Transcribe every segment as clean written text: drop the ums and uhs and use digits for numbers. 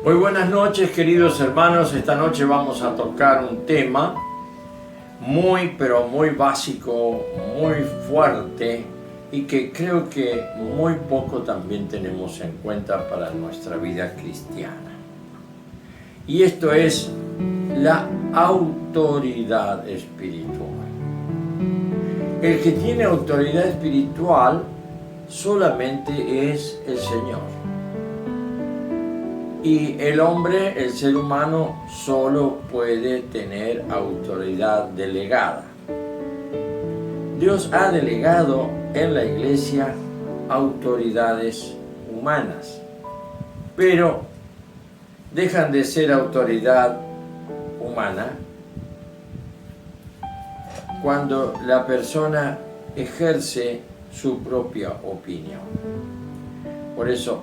Muy buenas noches, queridos hermanos. Esta noche vamos a tocar un tema muy, pero muy básico, muy fuerte y que creo que muy poco también tenemos en cuenta para nuestra vida cristiana. Y esto es la autoridad espiritual. El que tiene autoridad espiritual solamente es el Señor. Y el hombre, el ser humano, solo puede tener autoridad delegada. Dios ha delegado en la iglesia autoridades humanas, pero dejan de ser autoridad humana cuando la persona ejerce su propia opinión. Por eso,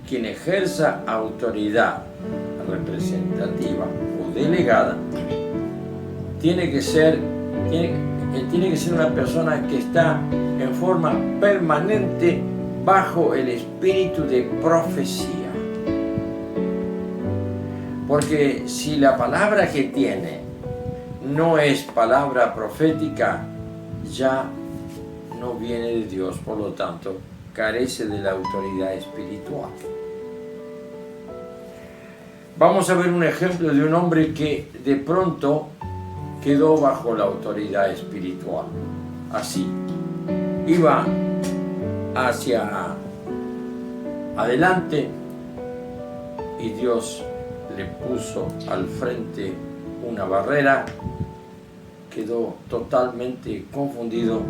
quien ejerza autoridad representativa o delegada tiene que ser una persona que está en forma permanente bajo el espíritu de profecía. Porque si la palabra que tiene no es palabra profética, ya no viene de Dios, por lo tanto, carece de la autoridad espiritual. Vamos a ver un ejemplo de un hombre que de pronto quedó bajo la autoridad espiritual. Así, iba hacia adelante y Dios le puso al frente una barrera, quedó totalmente confundido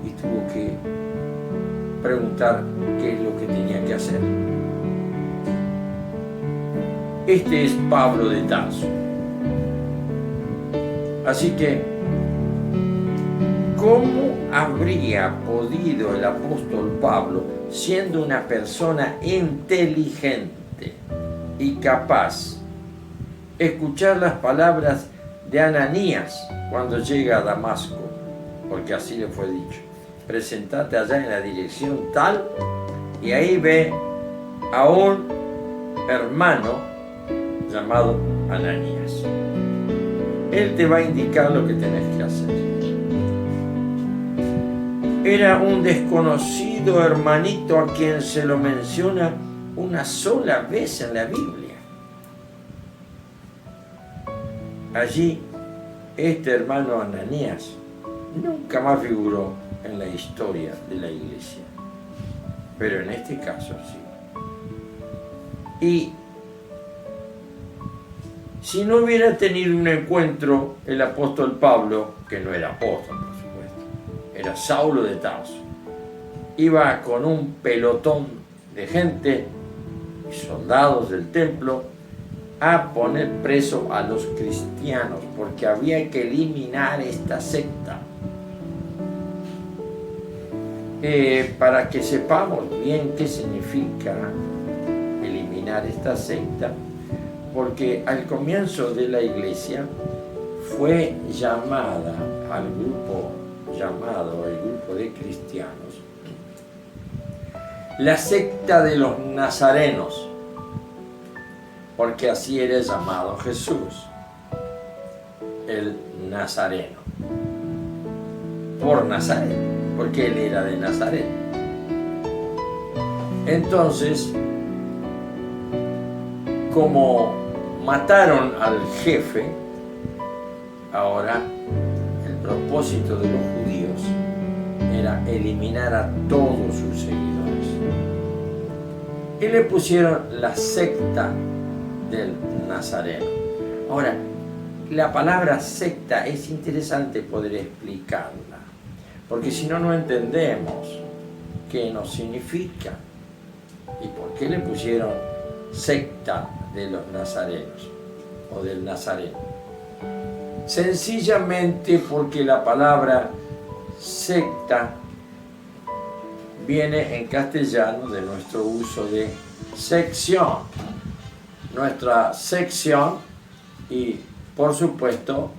y tuvo que preguntar qué es lo que tenía que hacer. Este es Pablo de Tarso. Así que, ¿cómo habría podido el apóstol Pablo, siendo una persona inteligente y capaz, escuchar las palabras de Ananías cuando llega a Damasco? Porque así le fue dicho: presentate allá en la dirección tal, y ahí ve a un hermano llamado Ananías. Él te va a indicar lo que tenés que hacer. Era un desconocido hermanito a quien se lo menciona una sola vez en la Biblia. Allí, este hermano Ananías nunca más figuró en la historia de la iglesia, pero en este caso sí. Y si no hubiera tenido un encuentro el apóstol Pablo, que no era apóstol por supuesto, era Saulo de Tarso, iba con un pelotón de gente y soldados del templo a poner preso a los cristianos, porque había que eliminar esta secta. Para que sepamos bien qué significa eliminar esta secta, porque al comienzo de la iglesia fue llamada al grupo llamado el grupo de cristianos la secta de los nazarenos, porque así era llamado Jesús, el Nazareno, por Nazaret, porque él era de Nazaret. Entonces, como mataron al jefe, ahora el propósito de los judíos era eliminar a todos sus seguidores. Y le pusieron la secta del Nazareno. Ahora, la palabra secta es interesante poder explicarla, porque si no, no entendemos qué nos significa y por qué le pusieron secta de los nazarenos o del Nazareno. Sencillamente porque la palabra secta viene en castellano de nuestro uso de sección. Nuestra sección, y por supuesto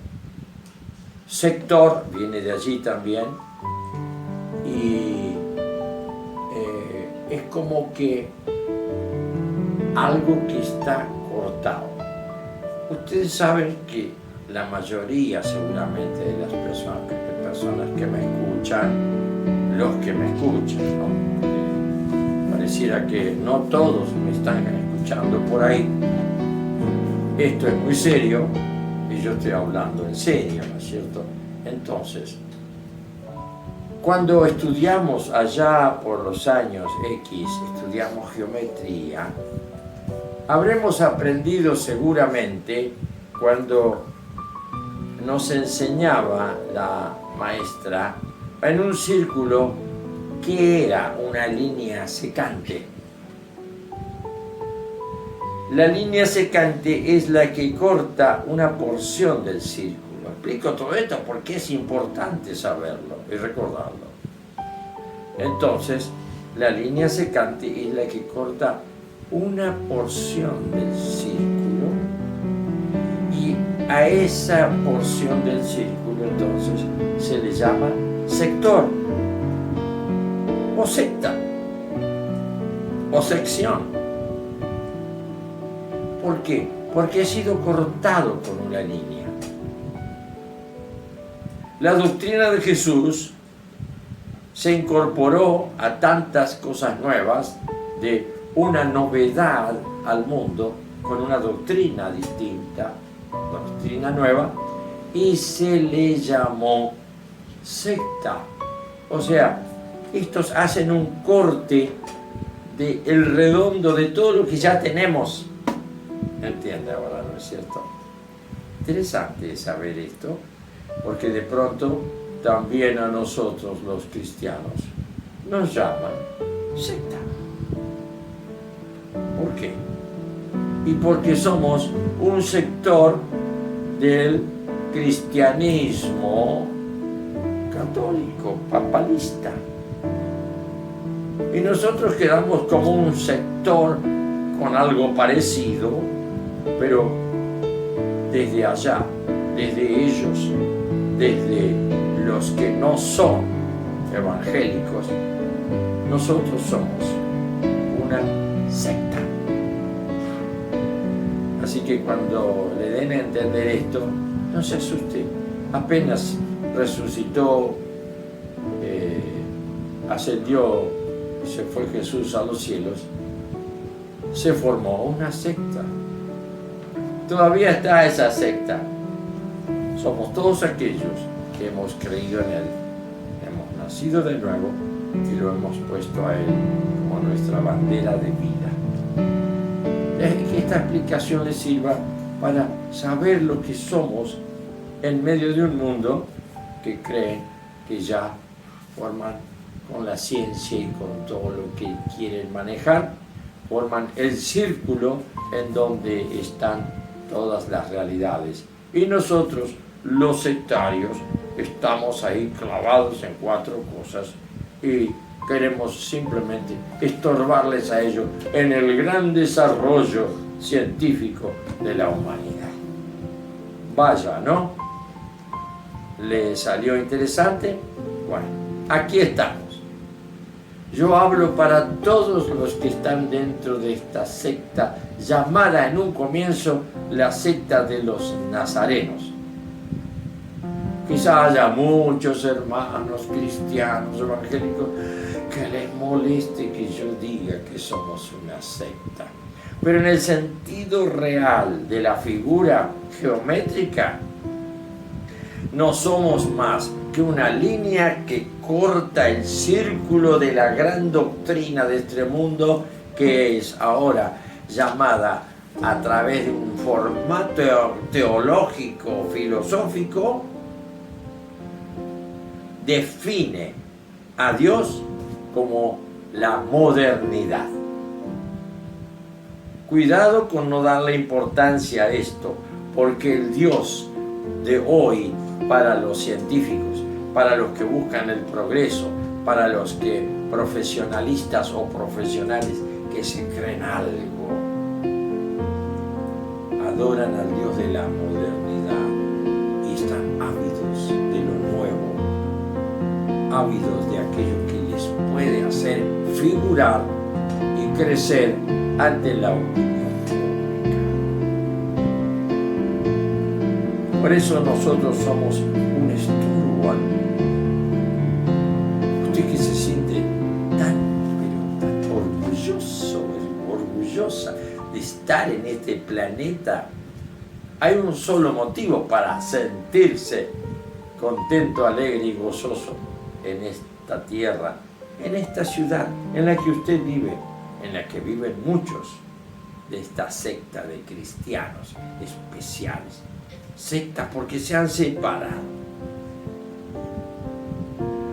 sector viene de allí también, y es como que algo que está cortado. Ustedes saben que la mayoría seguramente de las personas que me escuchan, los que me escuchan, ¿no? Pareciera que no todos me están escuchando por ahí. Esto es muy serio y yo estoy hablando en serio, ¿no es cierto? Entonces, cuando estudiamos allá por los años X, estudiamos geometría, habremos aprendido seguramente cuando nos enseñaba la maestra en un círculo que era una línea secante. La línea secante es la que corta una porción del círculo. Explico todo esto porque es importante saberlo y recordarlo. Entonces, la línea secante es la que corta una porción del círculo y a esa porción del círculo entonces se le llama sector o secta o sección. ¿Por qué? Porque ha sido cortado por una línea. La doctrina de Jesús se incorporó a tantas cosas nuevas, de una novedad al mundo, con una doctrina distinta, doctrina nueva, y se le llamó secta. O sea, estos hacen un corte del redondo de todo lo que ya tenemos. ¿Entiende ahora, no es cierto? Interesante saber esto, porque de pronto también a nosotros los cristianos nos llaman secta. ¿Por qué? Y porque somos un sector del cristianismo católico, papalista. Y nosotros quedamos como un sector con algo parecido, pero desde allá, desde ellos, desde los que no son evangélicos, nosotros somos una secta. Así que cuando le den a entender esto, no se asuste. Apenas resucitó, ascendió, se fue Jesús a los cielos, se formó una secta. Todavía está esa secta. Somos todos aquellos que hemos creído en Él, hemos nacido de nuevo y lo hemos puesto a Él como nuestra bandera de vida. Que esta explicación les sirva para saber lo que somos en medio de un mundo que creen que ya forman con la ciencia y con todo lo que quieren manejar, forman el círculo en donde están todas las realidades. Y nosotros, los sectarios, estamos ahí clavados en cuatro cosas y queremos simplemente estorbarles a ellos en el gran desarrollo científico de la humanidad. Vaya, ¿no? ¿Le salió interesante? Bueno, aquí estamos. Yo hablo para todos los que están dentro de esta secta, llamada en un comienzo la secta de los nazarenos. Quizá haya muchos hermanos cristianos evangélicos que les moleste que yo diga que somos una secta. Pero en el sentido real de la figura geométrica, no somos más que una línea que corta el círculo de la gran doctrina de este mundo, que es ahora llamada a través de un formato teológico, filosófico, define a Dios como la modernidad. Cuidado con no darle importancia a esto, porque el Dios de hoy, para los científicos, para los que buscan el progreso, para los que profesionalistas o profesionales que se creen algo, adoran al Dios de la modernidad y están ávidos de lo nuevo, ávidos de aquello que les puede hacer figurar y crecer ante la opinión pública. Por eso nosotros somos un estorbo. Usted que se siente tan orgulloso, orgullosa de estar en este planeta, hay un solo motivo para sentirse contento, alegre y gozoso en esta tierra, en esta ciudad en la que usted vive, en la que viven muchos de esta secta de cristianos especiales. Secta porque se han separado.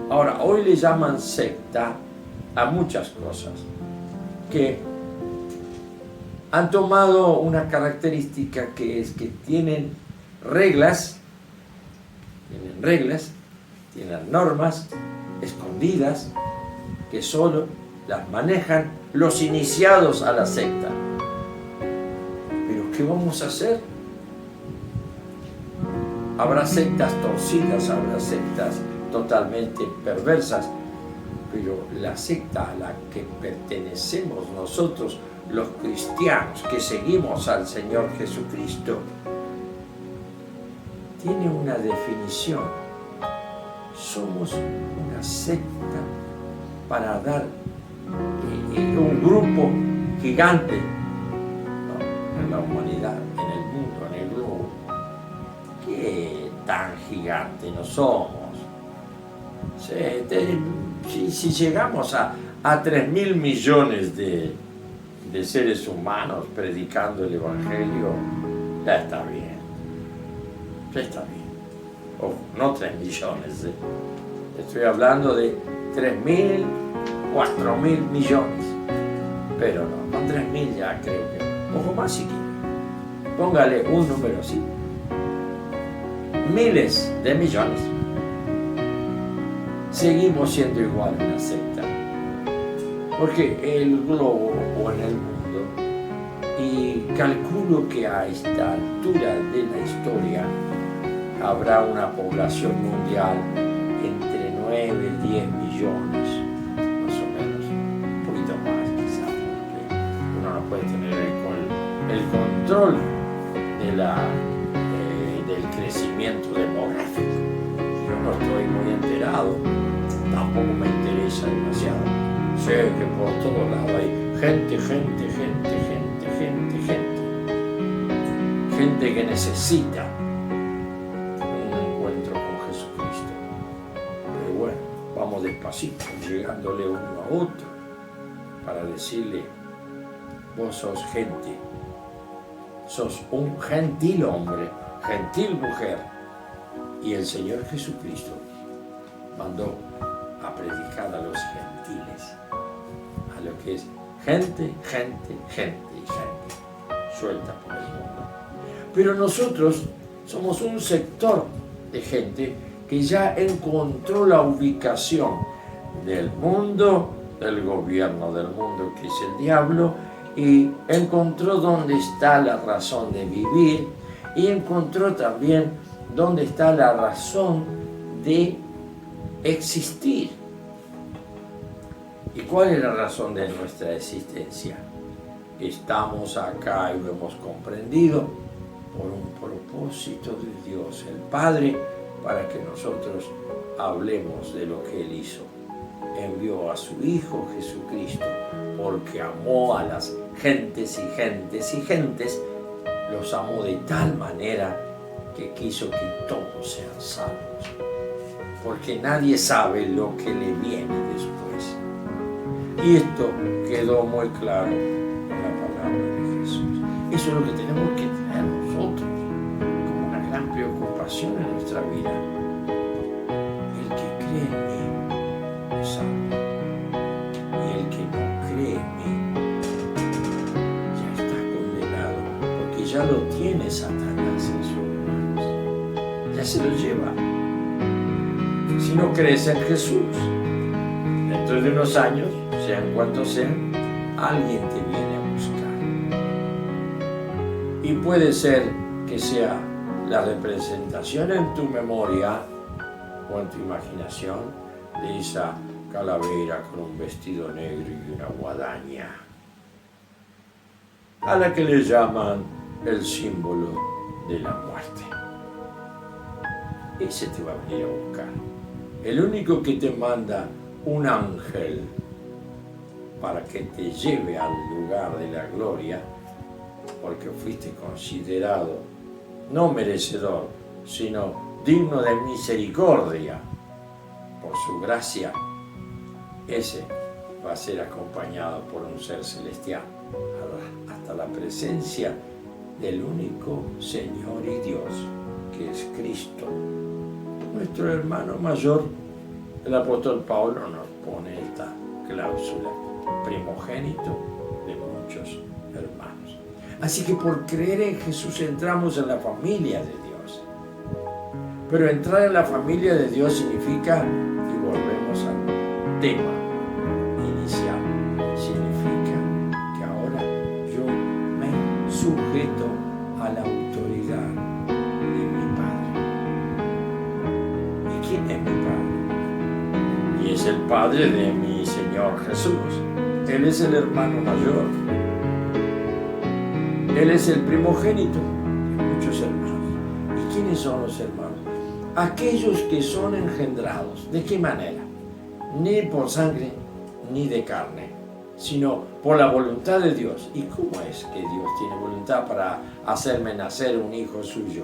Ahora, hoy le llaman secta a muchas cosas que han tomado una característica, que es que tienen reglas, tienen normas escondidas que solo las manejan los iniciados a la secta. Pero ¿qué vamos a hacer? Habrá sectas torcidas, habrá sectas totalmente perversas, pero la secta a la que pertenecemos nosotros, los cristianos que seguimos al Señor Jesucristo, tiene una definición. Somos una secta para dar un grupo gigante, ¿no?, en la humanidad, en el mundo, en el globo. ¿Qué tan gigante no somos? Si llegamos a 3.000 millones de seres humanos predicando el Evangelio, ya está bien. Ya está bien. Ojo, no 3 millones. Estoy hablando de 3.000, 4.000 millones. Pero no, con 3.000 ya creo que... Ojo, más si quiere. Póngale un número así. Miles de millones. Seguimos siendo igual en la secta. Porque el globo o en el mundo, y calculo que a esta altura de la historia habrá una población mundial entre 9 y 10 millones, más o menos, un poquito más quizás, porque uno no puede tener el control del crecimiento demográfico. Yo no estoy muy enterado, tampoco me interesa demasiado. Sé que por todos lados hay gente que necesita un encuentro con Jesucristo. Pero bueno, vamos despacito, llegándole uno a otro, para decirle: vos sos gente, sos un gentil hombre, gentil mujer, y el Señor Jesucristo mandó a predicar a los gentiles, a lo que es gente, suelta por el mundo. Pero nosotros somos un sector de gente que ya encontró la ubicación del mundo, del gobierno del mundo, que es el diablo, y encontró dónde está la razón de vivir, y encontró también dónde está la razón de existir. ¿Y cuál es la razón de nuestra existencia? Estamos acá y lo hemos comprendido por un propósito de Dios, el Padre, para que nosotros hablemos de lo que Él hizo. Envió a su Hijo Jesucristo porque amó a las gentes, los amó de tal manera que quiso que todos sean salvos. Porque nadie sabe lo que le viene después. Y esto quedó muy claro en la palabra de Jesús. Eso es lo que tenemos que tener nosotros como una gran preocupación en nuestra vida. El que cree en mí es salvo. Y el que no cree en mí ya está condenado, porque ya lo tiene Satanás en sus manos. Ya se lo lleva. Si no crees en Jesús, dentro de unos años, sean cuantos sean, alguien te viene a buscar. Y puede ser que sea la representación en tu memoria o en tu imaginación de esa calavera con un vestido negro y una guadaña, a la que le llaman el símbolo de la muerte. ese te va a venir a buscar. El único que te manda un ángel para que te lleve al lugar de la gloria, porque fuiste considerado no merecedor, sino digno de misericordia por su gracia, ese va a ser acompañado por un ser celestial hasta la presencia del único Señor y Dios, que es Cristo. Nuestro hermano mayor, el apóstol Pablo, nos pone esta cláusula: primogénito de muchos hermanos. Así que por creer en Jesús entramos en la familia de Dios. Pero entrar en la familia de Dios significa, y volvemos al tema inicial, significa que ahora yo me sujeto a la autoridad de mi Padre. ¿Y quién es mi Padre? Y es el Padre de mi Señor Jesús. Él es el hermano mayor. Él es el primogénito de muchos hermanos. ¿Y quiénes son los hermanos? Aquellos que son engendrados. ¿De qué manera? Ni por sangre ni de carne, sino por la voluntad de Dios. ¿Y cómo es que Dios tiene voluntad para hacerme nacer un hijo suyo?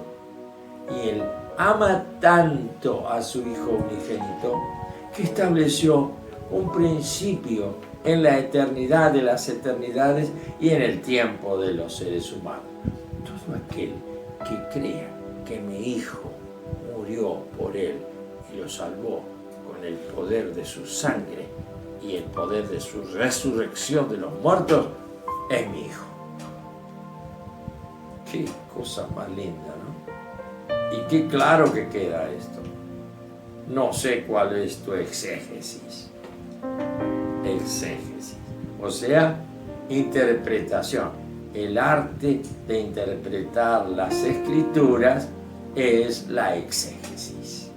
Y Él ama tanto a su Hijo unigénito que estableció un principio en la eternidad de las eternidades y en el tiempo de los seres humanos. Todo aquel que crea que mi Hijo murió por él y lo salvó con el poder de su sangre y el poder de su resurrección de los muertos, es mi Hijo. Qué cosa más linda, ¿no? Y qué claro que queda esto. No sé cuál es tu exégesis. Exégesis, o sea, interpretación. El arte de interpretar las Escrituras es la exégesis.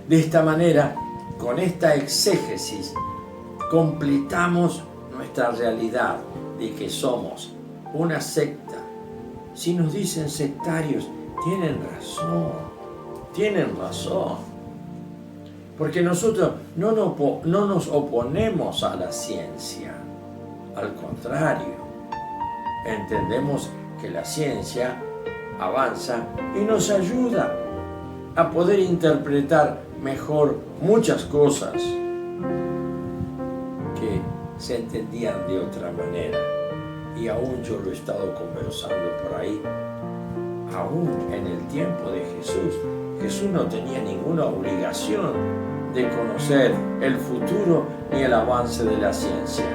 De esta manera, con esta exégesis, completamos nuestra realidad de que somos una secta. Si nos dicen sectarios, tienen razón. Porque nosotros no nos oponemos a la ciencia, al contrario, entendemos que la ciencia avanza y nos ayuda a poder interpretar mejor muchas cosas que se entendían de otra manera. Y aún yo lo he estado conversando por ahí, aún en el tiempo de Jesús no tenía ninguna obligación de conocer el futuro ni el avance de la ciencia.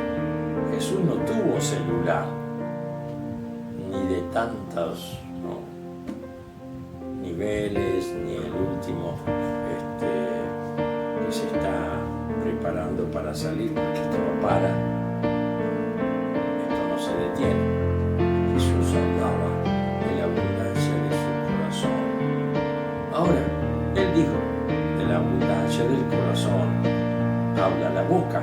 Jesús no tuvo celular, ni de tantos niveles, ni el último que se está preparando para salir, porque esto no para, esto no se detiene. Jesús hablaba de la abundancia de su corazón. Ahora, Él dijo: de la abundancia del corazón habla la boca.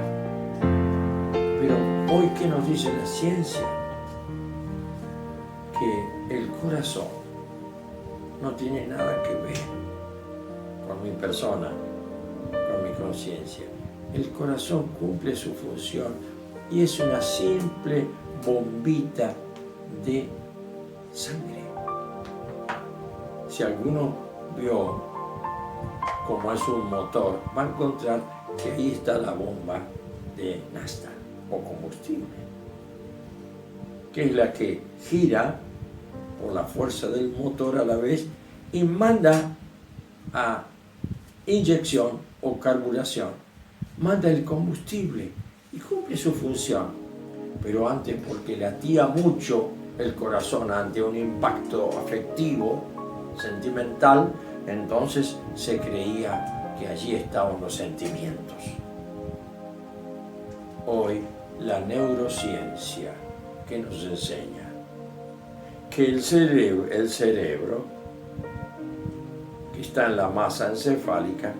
Pero hoy, ¿qué nos dice la ciencia? Que el corazón no tiene nada que ver con mi persona, con mi conciencia. El corazón cumple su función y es una simple bombita de sangre. Si alguno vio cómo es un motor, va a encontrar que ahí está la bomba de nafta o combustible, que es la que gira por la fuerza del motor a la vez y manda a inyección o carburación, manda el combustible y cumple su función. Pero antes, porque latía mucho el corazón ante un impacto afectivo, sentimental, entonces se creía que allí estaban los sentimientos. Hoy la neurociencia que nos enseña que el cerebro que está en la masa encefálica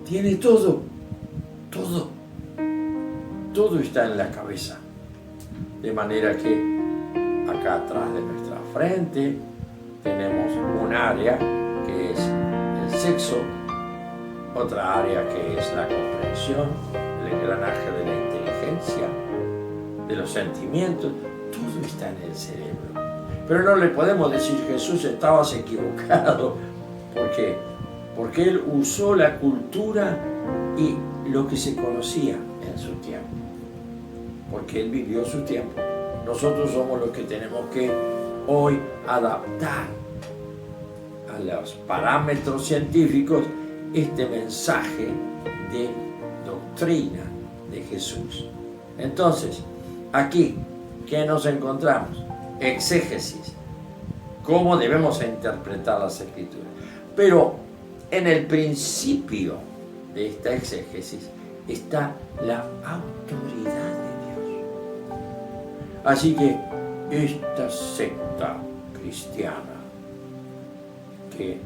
tiene todo está en la cabeza, de manera que acá atrás de nuestra frente tenemos un área que es sexo, otra área que es la comprensión, el engranaje de la inteligencia, de los sentimientos, todo está en el cerebro. Pero no le podemos decir, Jesús, estabas equivocado, porque él usó la cultura y lo que se conocía en su tiempo, porque él vivió su tiempo. Nosotros somos los que tenemos que hoy adaptar a los parámetros científicos este mensaje de doctrina de Jesús. Entonces, aquí, ¿qué nos encontramos? Exégesis, cómo debemos interpretar las Escrituras. Pero en el principio de esta exégesis está la autoridad de Dios. Así que esta secta cristiana que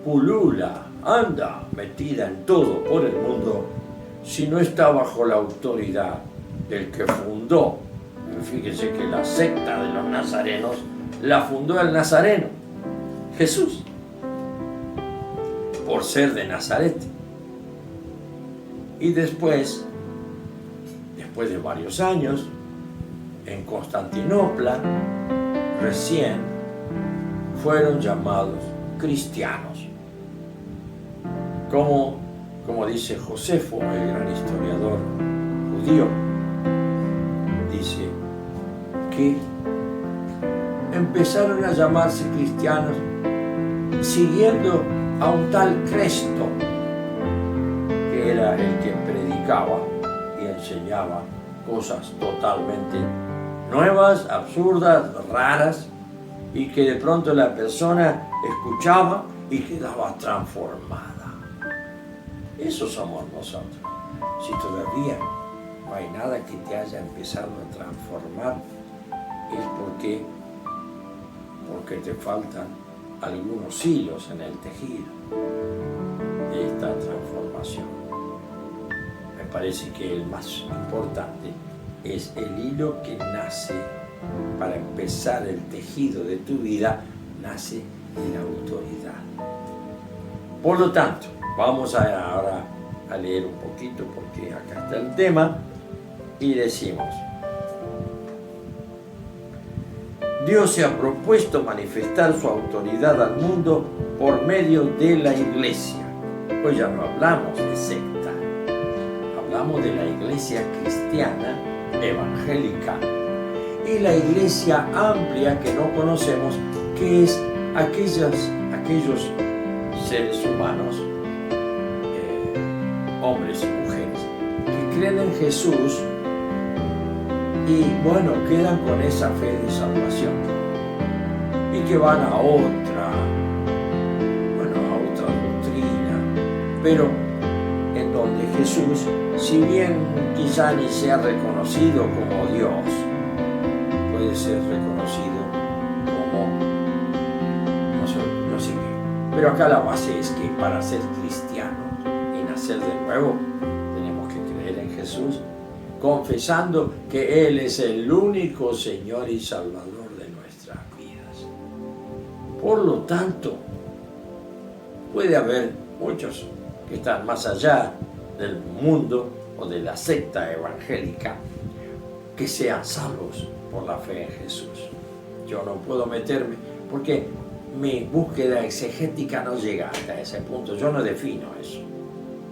pulula, anda metida en todo por el mundo, si no está bajo la autoridad del que fundó, fíjense que la secta de los nazarenos la fundó el nazareno, Jesús, por ser de Nazaret. Y después de varios años, en Constantinopla, recién fueron llamados cristianos. Como dice Josefo, el gran historiador judío, dice que empezaron a llamarse cristianos siguiendo a un tal Cresto, que era el que predicaba y enseñaba cosas totalmente nuevas, absurdas, raras, y que de pronto la persona escuchaba y quedaba transformada. Eso somos nosotros. Si todavía no hay nada que te haya empezado a transformar, es porque te faltan algunos hilos en el tejido de esta transformación. Me parece que el más importante es el hilo que nace para empezar el tejido de tu vida, nace de la autoridad. Por lo tanto, vamos ahora a leer un poquito, porque acá está el tema, y decimos: Dios se ha propuesto manifestar su autoridad al mundo por medio de la iglesia. Pues ya no hablamos de secta, hablamos de la iglesia cristiana evangélica y la iglesia amplia que no conocemos, que es aquellos seres humanos, hombres y mujeres, que creen en Jesús y bueno, quedan con esa fe de salvación y que van a otra doctrina, pero en donde Jesús, si bien quizá ni sea reconocido como Dios, puede ser reconocido como no sé qué. Pero acá la base es que para ser cristianos y nacer de nuevo, tenemos que creer en Jesús, confesando que Él es el único Señor y Salvador de nuestras vidas. Por lo tanto, puede haber muchos que están más allá del mundo o de la secta evangélica que sean salvos por la fe en Jesús. Yo no puedo meterme porque mi búsqueda exegética no llega hasta ese punto. Yo no defino eso.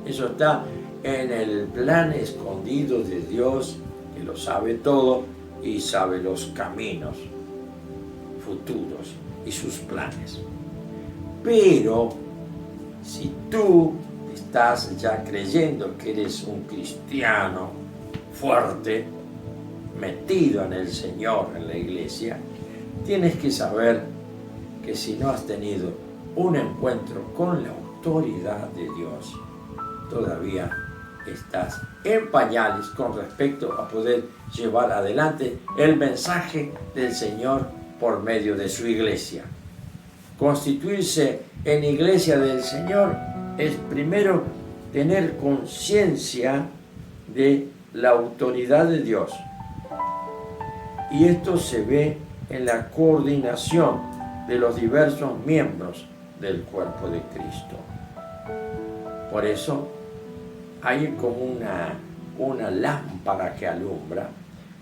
Eso está en el plan escondido de Dios, que lo sabe todo y sabe los caminos futuros y sus planes. Pero si tú estás ya creyendo que eres un cristiano fuerte, metido en el Señor, en la iglesia, tienes que saber que si no has tenido un encuentro con la autoridad de Dios, todavía estás en pañales con respecto a poder llevar adelante el mensaje del Señor por medio de su iglesia. Constituirse en iglesia del Señor es primero tener conciencia de la autoridad de Dios. Y esto se ve en la coordinación de los diversos miembros del cuerpo de Cristo. Por eso hay como una lámpara que alumbra,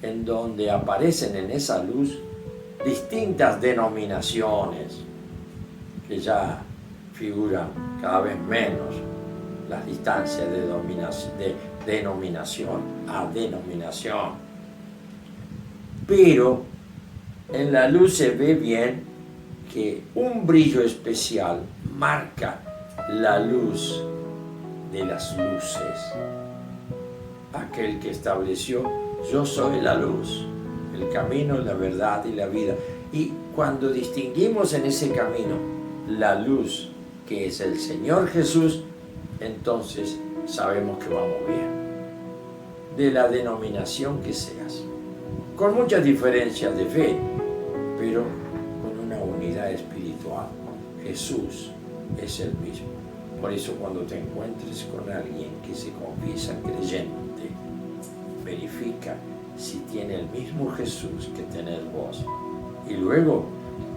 en donde aparecen en esa luz distintas denominaciones que ya figuran cada vez menos las distancias de denominación a denominación. Pero en la luz se ve bien que un brillo especial marca la luz de las luces. Aquel que estableció: yo soy la luz, el camino, la verdad y la vida. Y cuando distinguimos en ese camino la luz que es el Señor Jesús, entonces sabemos que vamos bien. De la denominación que seas, con muchas diferencias de fe, pero con una unidad espiritual. Jesús es el mismo. Por eso cuando te encuentres con alguien que se confiesa creyente, verifica si tiene el mismo Jesús que tenés vos. Y luego,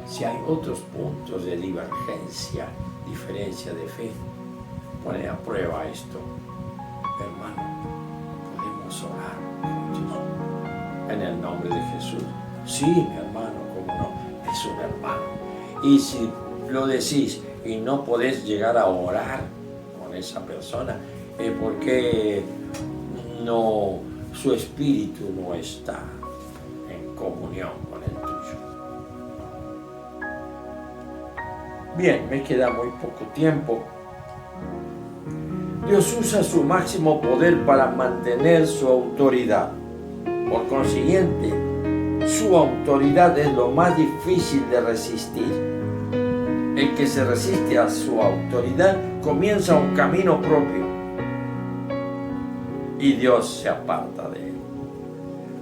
si hay otros puntos de divergencia, diferencia de fe, pone a prueba esto. Hermano, podemos orar juntos en el nombre de Jesús. Sí, mi hermano, cómo no, es un hermano. Y si lo decís y no podés llegar a orar con esa persona, es porque no, su espíritu no está en comunión con el tuyo. Bien, me queda muy poco tiempo. Dios usa su máximo poder para mantener su autoridad. Por consiguiente, su autoridad es lo más difícil de resistir. El que se resiste a su autoridad comienza un camino propio y Dios se aparta de él.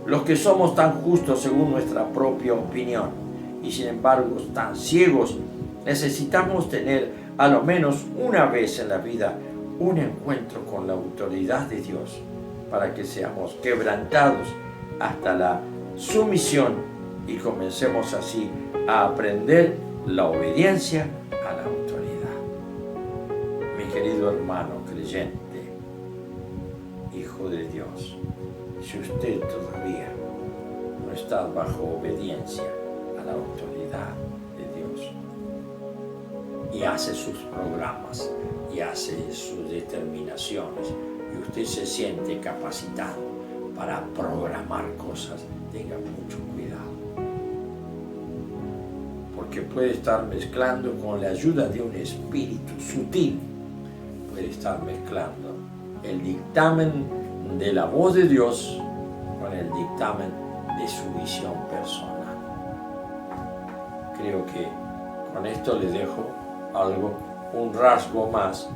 Los que somos tan justos según nuestra propia opinión y sin embargo tan ciegos, necesitamos tener a lo menos una vez en la vida un encuentro con la autoridad de Dios para que seamos quebrantados hasta la sumisión y comencemos así a aprender la obediencia a la autoridad. Mi querido hermano creyente, hijo de Dios, si usted todavía no está bajo obediencia a la autoridad de Dios y hace sus programas y hace sus determinaciones y usted se siente capacitado para programar cosas, tenga mucho cuidado, porque puede estar mezclando con la ayuda de un espíritu sutil, puede estar mezclando el dictamen de la voz de Dios con el dictamen de su visión personal. Creo que con esto le dejo un rasgo más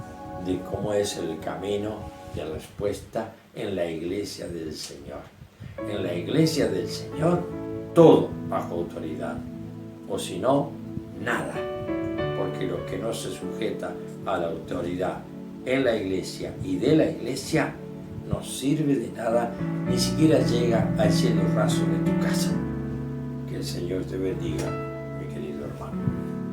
de cómo es el camino de respuesta en la iglesia del Señor. En la iglesia del Señor, todo bajo autoridad, o si no, nada, porque lo que no se sujeta a la autoridad en la iglesia y de la iglesia no sirve de nada, ni siquiera llega al cielo raso de tu casa. Que el Señor te bendiga.